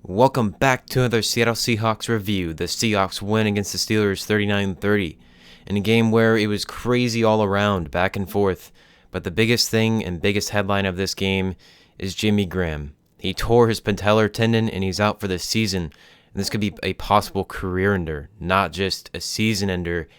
Welcome back to another Seattle Seahawks review. The Seahawks win against the Steelers 39-30 in a game where it was crazy all around, back and forth. But the biggest thing and biggest headline of this game is Jimmy Graham. He tore his patellar tendon and he's out for the season. And this could be a possible career ender, not just a season ender.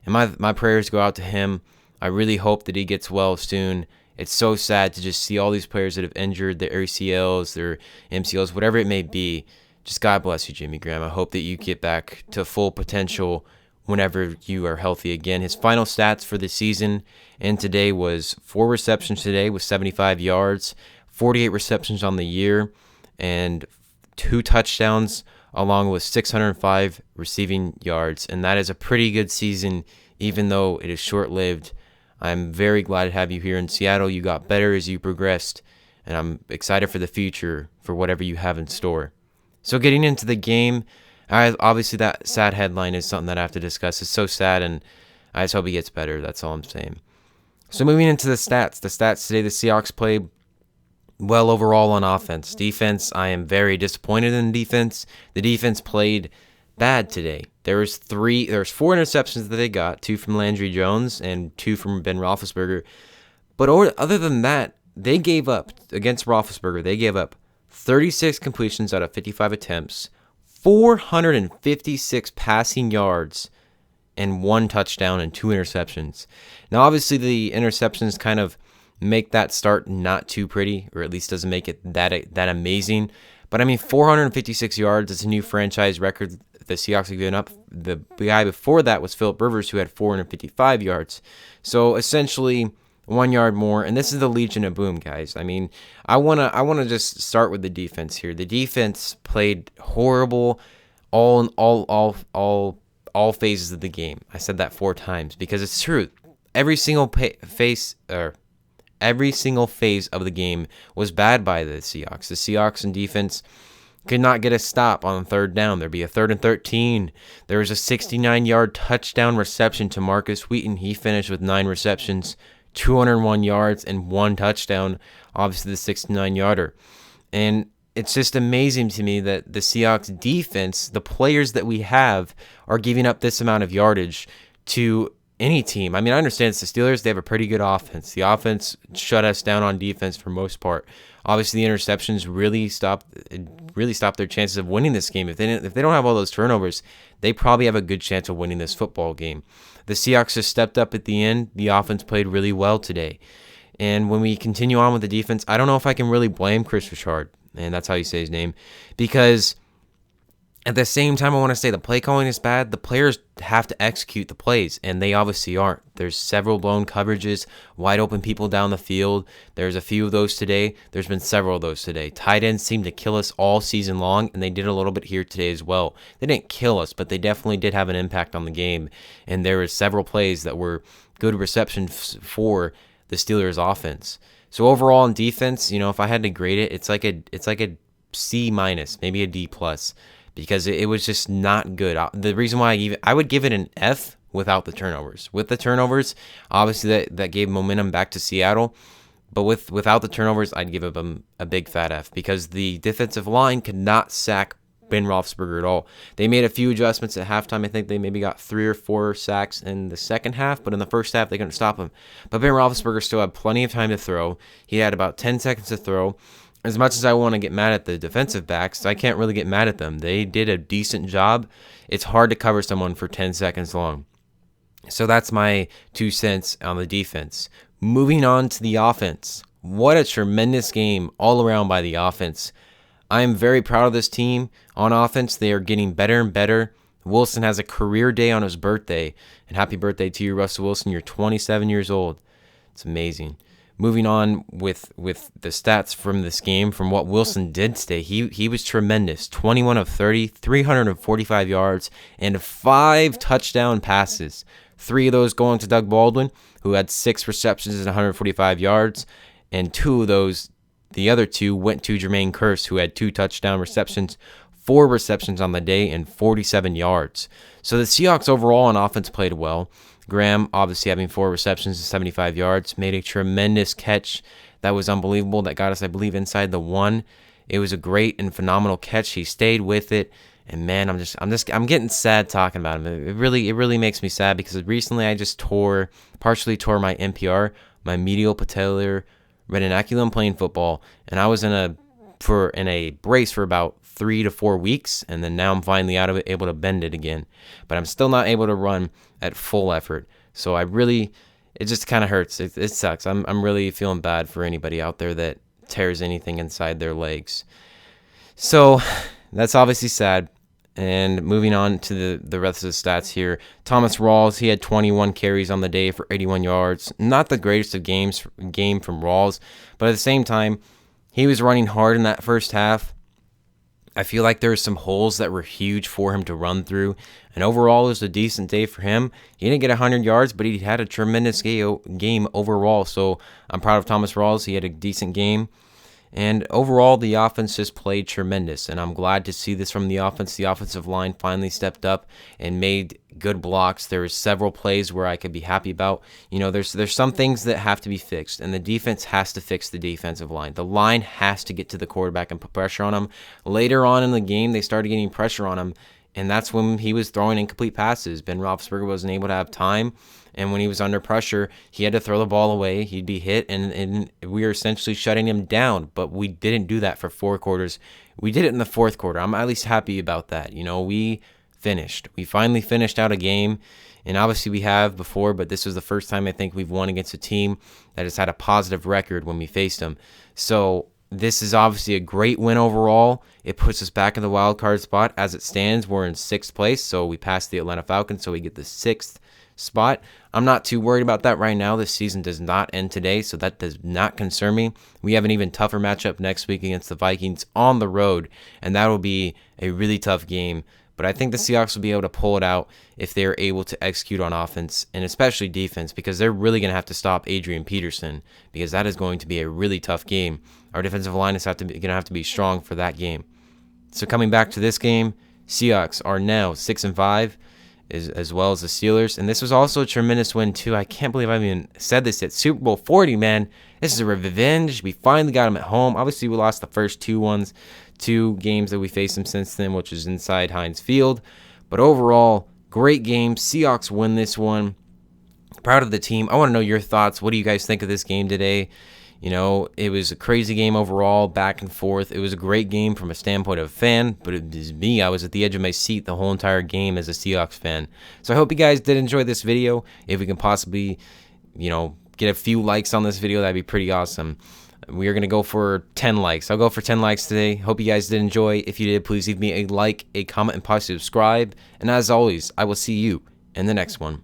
And my prayers go out to him. I really hope that he gets well soon. It's so sad to just see all these players that have injured their ACLs, their MCLs, whatever it may be. Just God bless you, Jimmy Graham. I hope that you get back to full potential whenever you are healthy again. His final stats for the season and today was 4 receptions today with 75 yards, 48 receptions on the year, and 2 touchdowns along with 605 receiving yards. And that is a pretty good season, even though it is short-lived. I'm very glad to have you here in Seattle. You got better as you progressed, and I'm excited for the future, for whatever you have in store. So getting into the game, obviously that sad headline is something that I have to discuss. It's so sad, and I just hope he gets better. That's all I'm saying. So moving into the stats. The stats today, the Seahawks played well overall on offense. Defense, I am very disappointed in defense. The defense played bad today. There's 4 interceptions that they got, 2 from Landry Jones and 2 from Ben Roethlisberger. But other than that, they gave up, against Roethlisberger, they gave up 36 completions out of 55 attempts, 456 passing yards, and 1 touchdown and 2 interceptions. Now, obviously, the interceptions kind of make that start not too pretty, or at least doesn't make it that amazing. But I mean, 456 yards is a new franchise record the Seahawks have given up. The guy before that was Philip Rivers, who had 455 yards. So essentially 1 yard more, and this is the Legion of Boom, guys. I mean, I wanna just start with the defense here. The defense played horrible all phases of the game. I said that 4 times because it's true. Every single phase of the game was bad by the Seahawks. The Seahawks in defense could not get a stop on 3rd down. There'd be a 3rd and 13. There was a 69-yard touchdown reception to Marcus Wheaton. He finished with 9 receptions, 201 yards, and 1 touchdown. Obviously, the 69-yarder. And it's just amazing to me that the Seahawks defense, the players that we have, are giving up this amount of yardage to any team. I mean, I understand it's the Steelers. They have a pretty good offense. The offense shut us down on defense for most part. Obviously, the interceptions really stopped their chances of winning this game. If they don't have all those turnovers, they probably have a good chance of winning this football game. The Seahawks just stepped up at the end. The offense played really well today. And when we continue on with the defense, I don't know if I can really blame Chris Richard, and that's how you say his name, because at the same time, I want to say the play calling is bad. The players have to execute the plays, and they obviously aren't. There's several blown coverages, wide open people down the field. There's a few of those today. There's been several of those today. Tight ends seem to kill us all season long, and they did a little bit here today as well. They didn't kill us, but they definitely did have an impact on the game, and there were several plays that were good receptions for the Steelers' offense. So overall in defense, if I had to grade it, it's like a C minus, maybe a D plus. Because it was just not good. The reason why I would give it an F without the turnovers. With the turnovers, obviously that gave momentum back to Seattle. But without the turnovers, I'd give them a big fat F because the defensive line could not sack Ben Roethlisberger at all. They made a few adjustments at halftime. I think they maybe got 3 or 4 sacks in the second half, but in the first half, they couldn't stop him. But Ben Roethlisberger still had plenty of time to throw. He had about 10 seconds to throw. As much as I want to get mad at the defensive backs, I can't really get mad at them. They did a decent job. It's hard to cover someone for 10 seconds long. So that's my 2 cents on the defense. Moving on to the offense. What a tremendous game all around by the offense. I am very proud of this team on offense. They are getting better and better. Wilson has a career day on his birthday. And happy birthday to you, Russell Wilson. You're 27 years old. It's amazing. Moving on with the stats from this game, from what Wilson did today, he was tremendous. 21 of 30, 345 yards, and 5 touchdown passes. 3 of those going to Doug Baldwin, who had 6 receptions and 145 yards, and 2 of those, the other 2, went to Jermaine Kearse, who had 2 touchdown receptions, 4 receptions on the day, and 47 yards. So the Seahawks overall on offense played well. Graham, obviously having 4 receptions and 75 yards, made a tremendous catch that was unbelievable. That got us, I believe, inside the 1. It was a great and phenomenal catch. He stayed with it. And man, I'm getting sad talking about him. It really makes me sad because recently I just partially tore my MPR, my medial patellar retinaculum playing football, and I was in a brace for about 3 to 4 weeks, and then now I'm finally out of it, able to bend it again. But I'm still not able to run at full effort. So it just kind of hurts. It sucks. I'm really feeling bad for anybody out there that tears anything inside their legs. So that's obviously sad. And moving on to the rest of the stats here, Thomas Rawls, he had 21 carries on the day for 81 yards. Not the greatest of game from Rawls, but at the same time, he was running hard in that first half. I feel like there were some holes that were huge for him to run through. And overall, it was a decent day for him. He didn't get 100 yards, but he had a tremendous game overall. So I'm proud of Thomas Rawls. He had a decent game. And overall, the offense just played tremendous, and I'm glad to see this from the offense. The offensive line finally stepped up and made good blocks. There were several plays where I could be happy about. There's some things that have to be fixed, and the defense has to fix the defensive line. The line has to get to the quarterback and put pressure on him. Later on in the game, they started getting pressure on him, and that's when he was throwing incomplete passes. Ben Roethlisberger wasn't able to have time. And when he was under pressure, he had to throw the ball away. He'd be hit, and we were essentially shutting him down. But we didn't do that for 4 quarters. We did it in the 4th quarter. I'm at least happy about that. We finished. We finally finished out a game. And obviously we have before, but this was the first time I think we've won against a team that has had a positive record when we faced them. So this is obviously a great win overall. It puts us back in the wild card spot. As it stands, we're in 6th place. So we passed the Atlanta Falcons, so we get the 6th spot. I'm not too worried about that right now. This season does not end today, so that does not concern me. We have an even tougher matchup next week against the Vikings on the road, and that will be a really tough game. But I think the Seahawks will be able to pull it out if they're able to execute on offense and especially defense, because they're really going to have to stop Adrian Peterson, because that is going to be a really tough game. Our defensive line is going to have to be strong for that game. So coming back to this game, Seahawks are now 6-5. As well as the Steelers. And this was also a tremendous win, too. I can't believe I even said this yet. Super Bowl 40, man. This is a revenge. We finally got them at home. Obviously, we lost the first 2 games that we faced them since then, which is inside Heinz Field. But overall, great game. Seahawks win this one. Proud of the team. I want to know your thoughts. What do you guys think of this game today? It was a crazy game overall, back and forth. It was a great game from a standpoint of a fan, but it was me. I was at the edge of my seat the whole entire game as a Seahawks fan. So I hope you guys did enjoy this video. If we can possibly, get a few likes on this video, that'd be pretty awesome. We are going to go for 10 likes. I'll go for 10 likes today. Hope you guys did enjoy. If you did, please leave me a like, a comment, and possibly subscribe. And as always, I will see you in the next one.